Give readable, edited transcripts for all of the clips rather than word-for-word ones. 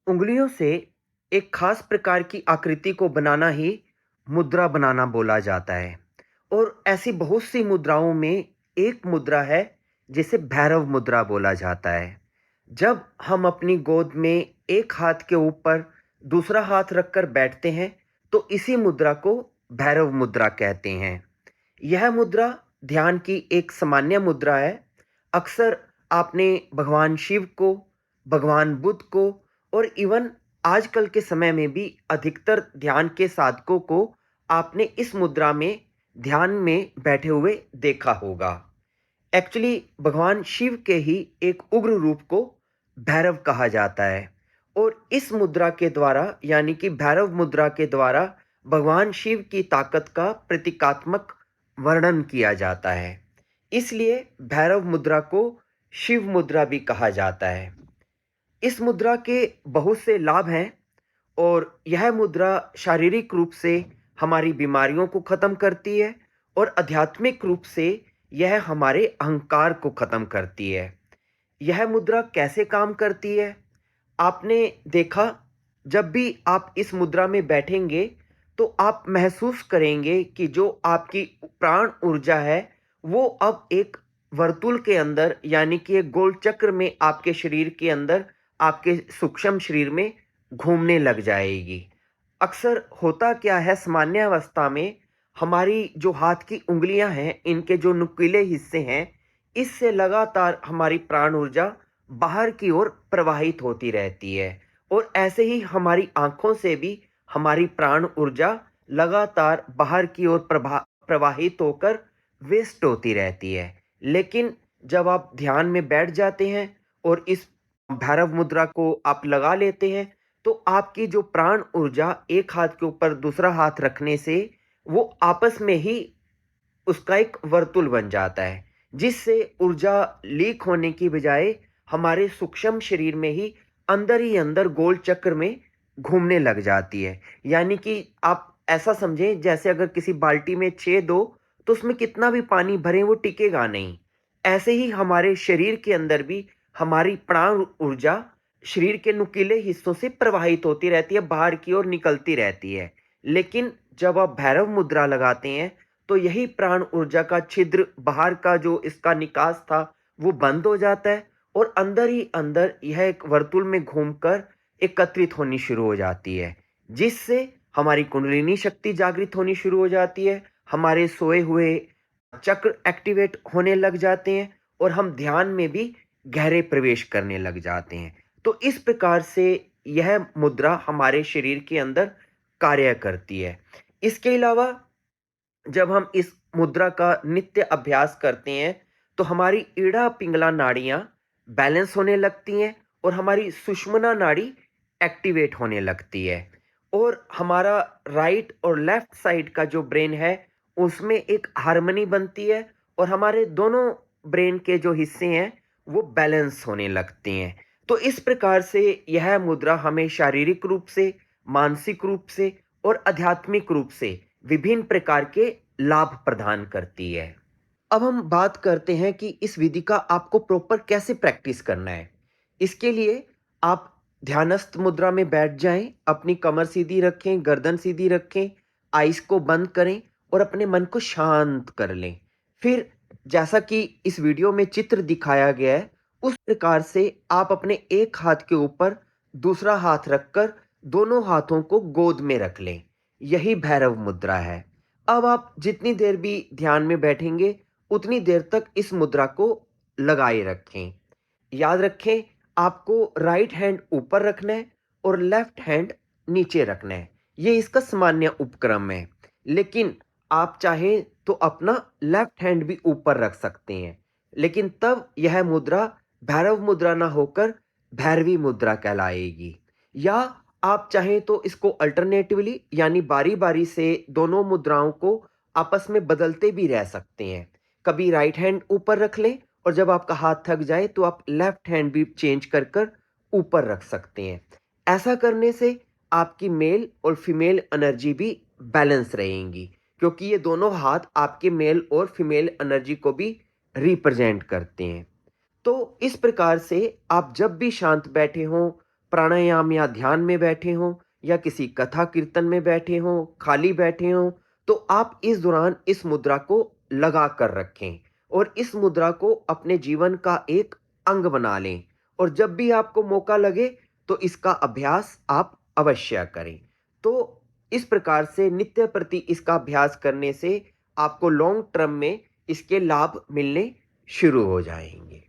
उंगलियों से एक खास प्रकार की आकृति को बनाना ही मुद्रा बनाना बोला जाता है। और ऐसी बहुत सी मुद्राओं में एक मुद्रा है जिसे भैरव मुद्रा बोला जाता है। जब हम अपनी गोद में एक हाथ के ऊपर दूसरा हाथ रखकर बैठते हैं तो इसी मुद्रा को भैरव मुद्रा कहते हैं। यह मुद्रा ध्यान की एक सामान्य मुद्रा है। अक्सर आपने भगवान शिव को, भगवान बुद्ध को और इवन आजकल के समय में भी अधिकतर ध्यान के साधकों को आपने इस मुद्रा में ध्यान में बैठे हुए देखा होगा। एक्चुअली भगवान शिव के ही एक उग्र रूप को भैरव कहा जाता है। और इस मुद्रा के द्वारा यानी कि भैरव मुद्रा के द्वारा भगवान शिव की ताकत का प्रतीकात्मक वर्णन किया जाता है। इसलिए भैरव मुद्रा को शिव मुद्रा भी कहा जाता है। इस मुद्रा के बहुत से लाभ हैं और यह मुद्रा शारीरिक रूप से हमारी बीमारियों को खत्म करती है और आध्यात्मिक रूप से यह हमारे अहंकार को खत्म करती है। यह मुद्रा कैसे काम करती है? आपने देखा, जब भी आप इस मुद्रा में बैठेंगे तो आप महसूस करेंगे कि जो आपकी प्राण ऊर्जा है वो अब एक वर्तुल के अंदर यानी कि एक गोल चक्र में आपके शरीर के अंदर, आपके सूक्ष्म शरीर में घूमने लग जाएगी। अक्सर होता क्या है, सामान्य अवस्था में हमारी जो हाथ की उंगलियां हैं, इनके जो नुकीले हिस्से हैं, इससे लगातार हमारी प्राण ऊर्जा बाहर की ओर प्रवाहित होती रहती है। और ऐसे ही हमारी आंखों से भी हमारी प्राण ऊर्जा लगातार बाहर की ओर प्रवाहित होकर वेस्ट होती रहती है। लेकिन जब आप ध्यान में बैठ जाते हैं और इस भैरव मुद्रा को आप लगा लेते हैं तो आपकी जो प्राण ऊर्जा एक हाथ के ऊपर दूसरा हाथ रखने से वो आपस में ही उसका एक वर्तुल बन जाता है, जिससे ऊर्जा लीक होने की बजाय हमारे सूक्ष्म शरीर में ही अंदर गोल चक्र में घूमने लग जाती है। यानी कि आप ऐसा समझें, जैसे अगर किसी बाल्टी में छेद हो तो उसमें कितना भी पानी भरें वो टिकेगा नहीं। ऐसे ही हमारे शरीर के अंदर भी हमारी प्राण ऊर्जा शरीर के नुकीले हिस्सों से प्रवाहित होती रहती है, बाहर की ओर निकलती रहती है। लेकिन जब आप भैरव मुद्रा लगाते हैं तो यही प्राण ऊर्जा का छिद्र, बाहर का जो इसका निकास था, वो बंद हो जाता है और अंदर ही अंदर यह एक वर्तुल में घूमकर एकत्रित होनी शुरू हो जाती है, जिससे हमारी कुंडलिनी शक्ति जागृत होनी शुरू हो जाती है, हमारे सोए हुए चक्र एक्टिवेट होने लग जाते हैं और हम ध्यान में भी गहरे प्रवेश करने लग जाते हैं। तो इस प्रकार से यह मुद्रा हमारे शरीर के अंदर कार्य करती है। इसके अलावा जब हम इस मुद्रा का नित्य अभ्यास करते हैं तो हमारी ईड़ा पिंगला नाड़ियां बैलेंस होने लगती हैं और हमारी सुषुम्ना नाड़ी एक्टिवेट होने लगती है। और हमारा राइट और लेफ्ट साइड का जो ब्रेन है उसमें एक हार्मनी बनती है और हमारे दोनों ब्रेन के जो हिस्से हैं वो बैलेंस होने लगते हैं। तो इस प्रकार से यह मुद्रा हमें शारीरिक रूप से, मानसिक रूप से और आध्यात्मिक रूप से विभिन्न प्रकार के लाभ प्रदान करती है। अब हम बात करते हैं कि इस विधि का आपको प्रॉपर कैसे प्रैक्टिस करना है। इसके लिए आप ध्यानस्थ मुद्रा में बैठ जाएं, अपनी कमर सीधी रखें, गर्दन सीधी रखें, आइज़ को बंद करें और अपने मन को शांत कर लें। फिर जैसा कि इस वीडियो में चित्र दिखाया गया है, उस प्रकार से आप अपने एक हाथ के ऊपर दूसरा हाथ रखकर दोनों हाथों को गोद में रख लें। यही भैरव मुद्रा है। अब आप जितनी देर भी ध्यान में बैठेंगे उतनी देर तक इस मुद्रा को लगाए रखें। याद रखें, आपको राइट हैंड ऊपर रखना है और लेफ्ट हैंड नीचे रखना है। ये इसका सामान्य उपक्रम है। लेकिन आप चाहें तो अपना लेफ्ट हैंड भी ऊपर रख सकते हैं, लेकिन तब यह मुद्रा भैरव मुद्रा ना होकर भैरवी मुद्रा कहलाएगी। या आप चाहें तो इसको अल्टरनेटिवली यानी बारी-बारी से दोनों मुद्राओं को आपस में बदलते भी रह सकते हैं। कभी राइट हैंड ऊपर रख लें और जब आपका हाथ थक जाए तो आप लेफ्ट हैंड भी चेंज कर कर ऊपर रख सकते हैं। ऐसा करने से आपकी मेल और फीमेल एनर्जी भी बैलेंस रहेंगी, क्योंकि ये दोनों हाथ आपके मेल और फीमेल एनर्जी को भी रिप्रेजेंट करते हैं। तो इस प्रकार से आप जब भी शांत बैठे हों प्राणायाम या ध्यान में बैठे हों या किसी कथा कीर्तन में बैठे हों, खाली बैठे हों, तो आप इस दौरान इस मुद्रा को लगा कर रखें और इस मुद्रा को अपने जीवन का एक अंग बना लें और जब भी आपको मौका लगे तो इसका अभ्यास आप अवश्य करें। तो इस प्रकार से नित्य प्रति इसका अभ्यास करने से आपको लॉन्ग टर्म में इसके लाभ मिलने शुरू हो जाएँगे।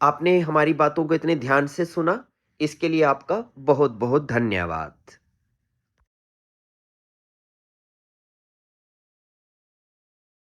आपने हमारी बातों को इतने ध्यान से सुना, इसके लिए आपका बहुत-बहुत धन्यवाद।